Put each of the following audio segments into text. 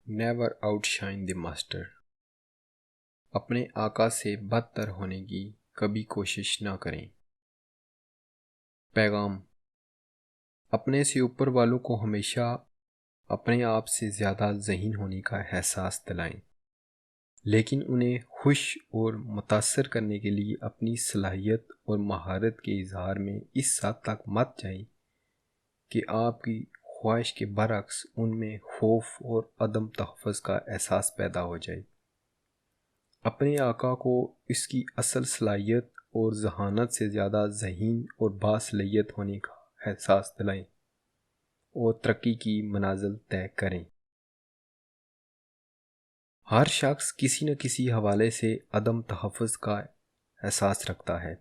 Never out shine دی master. اپنے آقا سے بدتر ہونے کی کبھی کوشش نہ کریں۔ پیغام: اپنے سے اوپر والوں کو ہمیشہ اپنے آپ سے زیادہ ذہین ہونے کا احساس دلائیں، لیکن انہیں خوش اور متاثر کرنے کے لیے اپنی صلاحیت اور مہارت کے اظہار میں اس حد تک مت جائیں کہ آپ کی خواہش کے برعکس ان میں خوف اور عدم تحفظ کا احساس پیدا ہو جائے۔ اپنے آقا کو اس کی اصل صلاحیت اور ذہانت سے زیادہ ذہین اور باصلاحیت ہونے کا احساس دلائیں اور ترقی کی منازل طے کریں۔ ہر شخص کسی نہ کسی حوالے سے عدم تحفظ کا احساس رکھتا ہے۔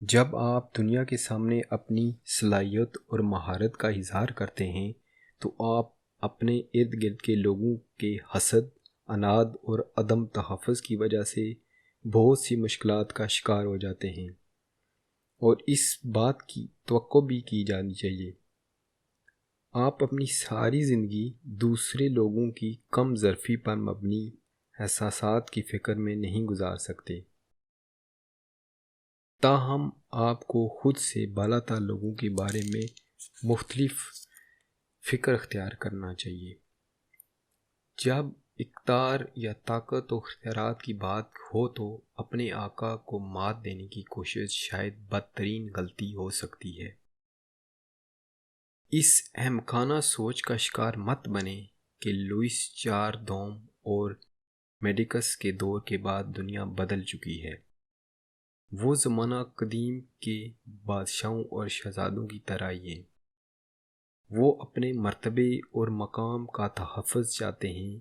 جب آپ دنیا کے سامنے اپنی صلاحیت اور مہارت کا اظہار کرتے ہیں تو آپ اپنے ارد گرد کے لوگوں کے حسد، عناد اور عدم تحفظ کی وجہ سے بہت سی مشکلات کا شکار ہو جاتے ہیں، اور اس بات کی توقع بھی کی جانی چاہیے۔ آپ اپنی ساری زندگی دوسرے لوگوں کی کم ظرفی پر مبنی احساسات کی فکر میں نہیں گزار سکتے، تاہم آپ کو خود سے بالاتر لوگوں کے بارے میں مختلف فکر اختیار کرنا چاہیے۔ جب اقتدار یا طاقت و اختیارات کی بات ہو تو اپنے آقا کو مات دینے کی کوشش شاید بدترین غلطی ہو سکتی ہے۔ اس احمقانہ سوچ کا شکار مت بنیں کہ لوئس چار دوم اور میڈیکس کے دور کے بعد دنیا بدل چکی ہے۔ وہ زمانہ قدیم کے بادشاہوں اور شہزادوں کی طرح ہی ہے۔ وہ اپنے مرتبے اور مقام کا تحفظ چاہتے ہیں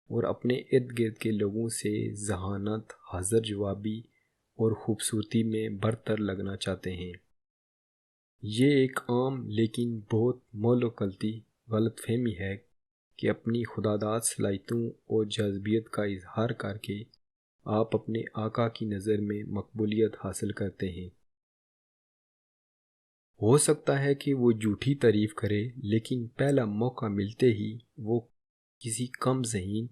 اور اپنے ارد گرد کے لوگوں سے ذہانت، حاضر جوابی اور خوبصورتی میں برتر لگنا چاہتے ہیں۔ یہ ایک عام لیکن بہت مولع غلط فہمی ہے کہ اپنی خداداد صلاحیتوں اور جاذبیت کا اظہار کر کے آپ اپنے آقا کی نظر میں مقبولیت حاصل کرتے ہیں۔ ہو سکتا ہے کہ وہ جھوٹی تعریف کرے، لیکن پہلا موقع ملتے ہی وہ کسی کم ذہین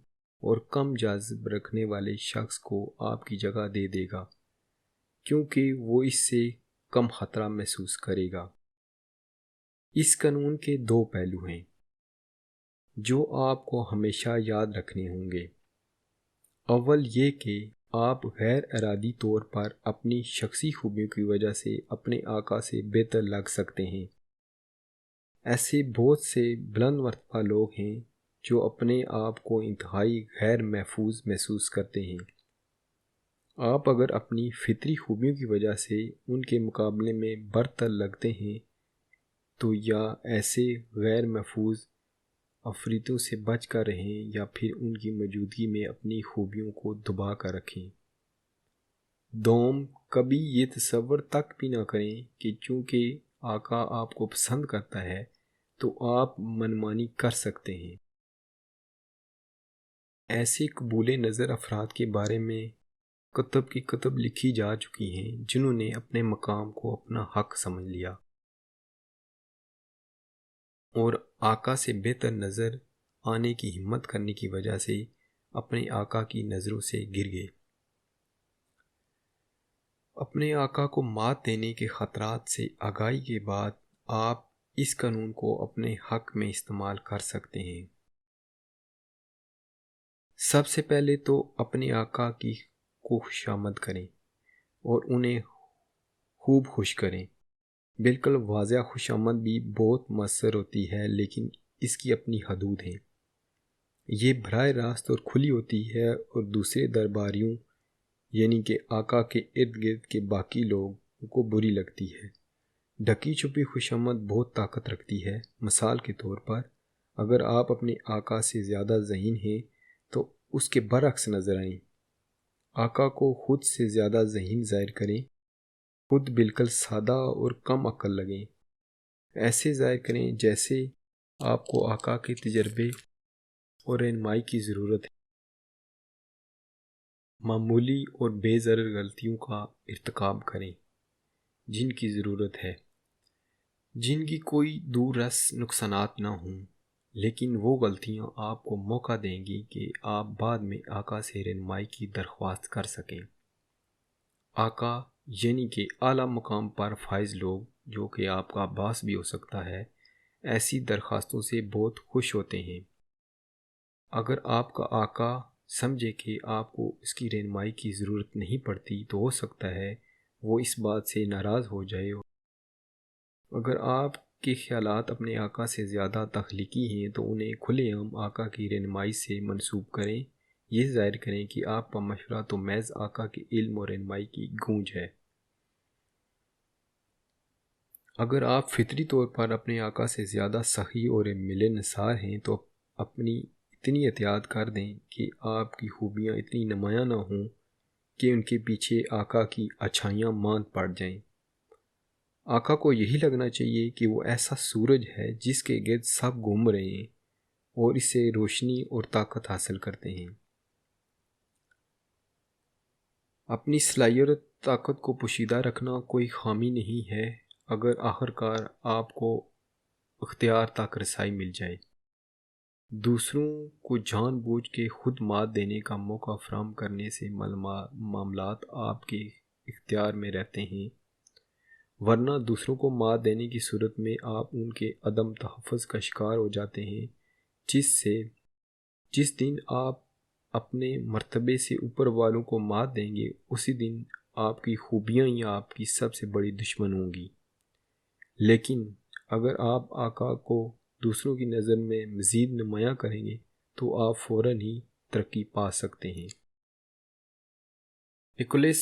اور کم جذب رکھنے والے شخص کو آپ کی جگہ دے دے گا، کیونکہ وہ اس سے کم خطرہ محسوس کرے گا۔ اس قانون کے دو پہلو ہیں جو آپ کو ہمیشہ یاد رکھنے ہوں گے۔ اول یہ کہ آپ غیر ارادی طور پر اپنی شخصی خوبیوں کی وجہ سے اپنے آقا سے بہتر لگ سکتے ہیں۔ ایسے بہت سے بلند مرتبہ لوگ ہیں جو اپنے آپ کو انتہائی غیر محفوظ محسوس کرتے ہیں۔ آپ اگر اپنی فطری خوبیوں کی وجہ سے ان کے مقابلے میں برتر لگتے ہیں تو یا ایسے غیر محفوظ افریتوں سے بچ کر رہیں یا پھر ان کی موجودگی میں اپنی خوبیوں کو دبا کر رکھیں۔ دوم، کبھی یہ تصور تک بھی نہ کریں کہ چونکہ آقا آپ کو پسند کرتا ہے تو آپ منمانی کر سکتے ہیں۔ ایسے قبول نظر افراد کے بارے میں کتب کی کتب لکھی جا چکی ہیں جنہوں نے اپنے مقام کو اپنا حق سمجھ لیا اور آقا سے بہتر نظر آنے کی ہمت کرنے کی وجہ سے اپنے آقا کی نظروں سے گر گئے۔ اپنے آقا کو مات دینے کے خطرات سے آگاہی کے بعد آپ اس قانون کو اپنے حق میں استعمال کر سکتے ہیں۔ سب سے پہلے تو اپنے آقا کی کو خوشامد کریں اور انہیں خوب خوش کریں۔ بالکل واضح خوشامد بھی بہت مؤثر ہوتی ہے، لیکن اس کی اپنی حدود ہیں۔ یہ براہ راست اور کھلی ہوتی ہے اور دوسرے درباریوں یعنی کہ آقا کے ارد گرد کے باقی لوگوں کو بری لگتی ہے۔ ڈھکی چھپی خوشامد بہت طاقت رکھتی ہے۔ مثال کے طور پر اگر آپ اپنے آقا سے زیادہ ذہین ہیں تو اس کے برعکس نظر آئیں۔ آقا کو خود سے زیادہ ذہین ظاہر کریں، خود بالکل سادہ اور کم عقل لگیں۔ ایسے ظاہر کریں جیسے آپ کو آقا کے تجربے اور رہنمائی کی ضرورت ہے۔ معمولی اور بے ضرر غلطیوں کا ارتکاب کریں جن کی ضرورت ہے، جن کی کوئی دور رس نقصانات نہ ہوں۔ لیکن وہ غلطیاں آپ کو موقع دیں گی کہ آپ بعد میں آقا سے رہنمائی کی درخواست کر سکیں۔ آقا یعنی کہ اعلیٰ مقام پر فائز لوگ، جو کہ آپ کا باس بھی ہو سکتا ہے، ایسی درخواستوں سے بہت خوش ہوتے ہیں۔ اگر آپ کا آقا سمجھے کہ آپ کو اس کی رہنمائی کی ضرورت نہیں پڑتی تو ہو سکتا ہے وہ اس بات سے ناراض ہو جائے۔ اگر آپ کے خیالات اپنے آقا سے زیادہ تخلیقی ہیں تو انہیں کھلے عام آقا کی رہنمائی سے منسوب کریں۔ یہ ظاہر کریں کہ آپ کا مشورہ تو محض آقا کے علم اور رہنمائی کی گونج ہے۔ اگر آپ فطری طور پر اپنے آقا سے زیادہ سخی اور ملنسار ہیں تو اپنی اتنی احتیاط کر دیں کہ آپ کی خوبیاں اتنی نمایاں نہ ہوں کہ ان کے پیچھے آقا کی اچھائیاں ماند پڑ جائیں۔ آقا کو یہی لگنا چاہیے کہ وہ ایسا سورج ہے جس کے گرد سب گھوم رہے ہیں اور اس سے روشنی اور طاقت حاصل کرتے ہیں۔ اپنی صلاحیت اور طاقت کو پوشیدہ رکھنا کوئی خامی نہیں ہے اگر آخرکار آپ کو اختیار تک رسائی مل جائے۔ دوسروں کو جان بوجھ کے خود مات دینے کا موقع فراہم کرنے سے معاملات آپ کے اختیار میں رہتے ہیں، ورنہ دوسروں کو مات دینے کی صورت میں آپ ان کے عدم تحفظ کا شکار ہو جاتے ہیں، جس دن آپ اپنے مرتبے سے اوپر والوں کو مات دیں گے اسی دن آپ کی خوبیاں ہی آپ کی سب سے بڑی دشمن ہوں گی۔ لیکن اگر آپ آقا کو دوسروں کی نظر میں مزید نمایاں کریں گے تو آپ فوراً ہی ترقی پا سکتے ہیں۔ نکولس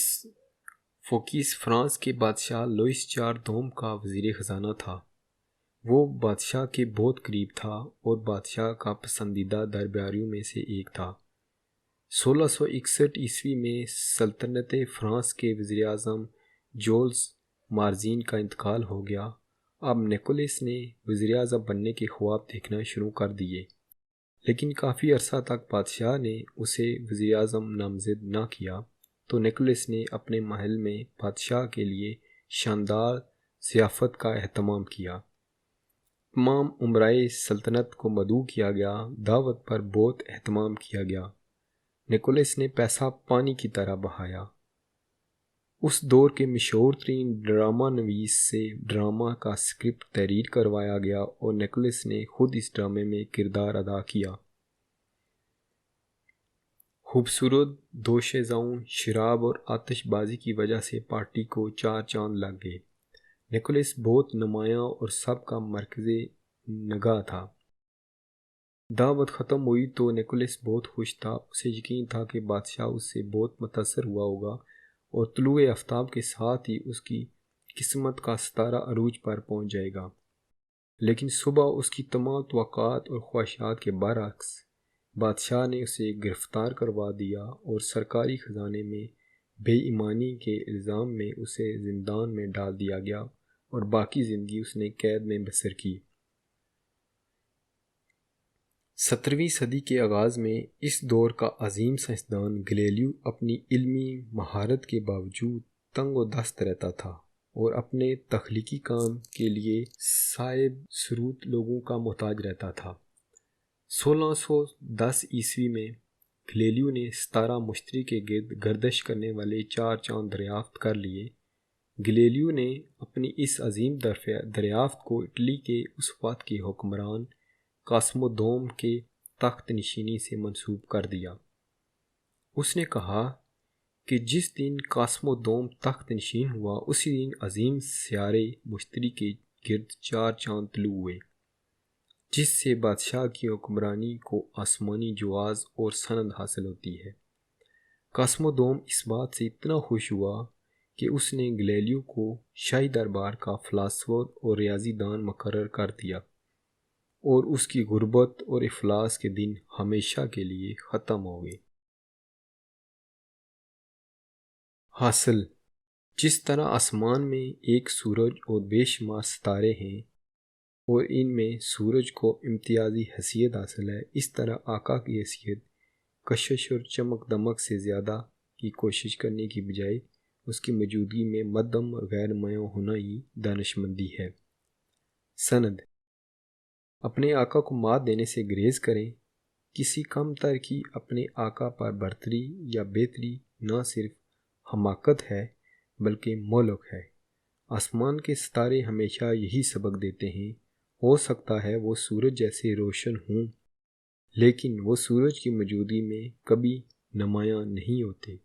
فوکیس فرانس کے بادشاہ لوئس چار دوم کا وزیر خزانہ تھا۔ وہ بادشاہ کے بہت قریب تھا اور بادشاہ کا پسندیدہ درباریوں میں سے ایک تھا۔ 1661 میں سلطنت فرانس کے وزیر اعظم جولز مارزین کا انتقال ہو گیا۔ اب نکولس نے وزیر اعظم بننے کے خواب دیکھنا شروع کر دیے، لیکن کافی عرصہ تک بادشاہ نے اسے وزیر اعظم نامزد نہ کیا، تو نکولس نے اپنے محل میں بادشاہ کے لیے شاندار ضیافت کا اہتمام کیا۔ تمام امرائے سلطنت کو مدعو کیا گیا، دعوت پر بہت اہتمام کیا گیا۔ نکولس نے پیسہ پانی کی طرح بہایا۔ اس دور کے مشہور ترین ڈرامہ نویس سے ڈرامہ کا اسکرپٹ تحریر کروایا گیا اور نکولس نے خود اس ڈرامے میں کردار ادا کیا۔ خوبصورت دوشیزاؤں، شراب اور آتش بازی کی وجہ سے پارٹی کو 4 چاند لگ گئے۔ نکولس بہت نمایاں اور سب کا مرکز نگاہ تھا۔ دعوت ختم ہوئی تو نکولس بہت خوش تھا۔ اسے یقین تھا کہ بادشاہ اس سے بہت متاثر ہوا ہوگا اور طلوع آفتاب کے ساتھ ہی اس کی قسمت کا ستارہ عروج پر پہنچ جائے گا۔ لیکن صبح اس کی تمام توقعات اور خواہشات کے برعکس بادشاہ نے اسے گرفتار کروا دیا اور سرکاری خزانے میں بے ایمانی کے الزام میں اسے زندان میں ڈال دیا گیا اور باقی زندگی اس نے قید میں بسر کی۔ 17ویں صدی کے آغاز میں اس دور کا عظیم سائنسدان گلیلیو اپنی علمی مہارت کے باوجود تنگ و دست رہتا تھا اور اپنے تخلیقی کام کے لیے صاحب ثروت لوگوں کا محتاج رہتا تھا۔ 1610 میں گلیلیو نے ستارہ مشتری کے گرد گردش کرنے والے 4 چاند دریافت کر لیے۔ گلیلیو نے اپنی اس عظیم دریافت کو اٹلی کے اس وقت کے حکمران قاسمو دوم کے تخت نشینی سے منسوب کر دیا۔ اس نے کہا کہ جس دن قاسمو دوم تخت نشین ہوا اسی دن عظیم سیارے مشتری کے گرد 4 چاند طلوع ہوئے، جس سے بادشاہ کی حکمرانی کو آسمانی جواز اور سند حاصل ہوتی ہے۔ قاسمو دوم اس بات سے اتنا خوش ہوا کہ اس نے گلیلیو کو شاہی دربار کا فلاسفر اور ریاضی دان مقرر کر دیا اور اس کی غربت اور افلاس کے دن ہمیشہ کے لیے ختم ہو گئے۔ حاصل: جس طرح آسمان میں ایک سورج اور بے شمار ستارے ہیں اور ان میں سورج کو امتیازی حیثیت حاصل ہے، اس طرح آقا کی حیثیت کشش اور چمک دمک سے زیادہ کی کوشش کرنے کی بجائے اس کی موجودگی میں مدھم اور غیر نمایاں ہونا ہی دانشمندی ہے۔ سند اپنے آقا کو مات دینے سے گریز کریں۔ کسی کم تر کی اپنے آقا پر برتری یا بہتری نہ صرف حماقت ہے بلکہ مولک ہے۔ آسمان کے ستارے ہمیشہ یہی سبق دیتے ہیں۔ ہو سکتا ہے وہ سورج جیسے روشن ہوں، لیکن وہ سورج کی موجودگی میں کبھی نمایاں نہیں ہوتے۔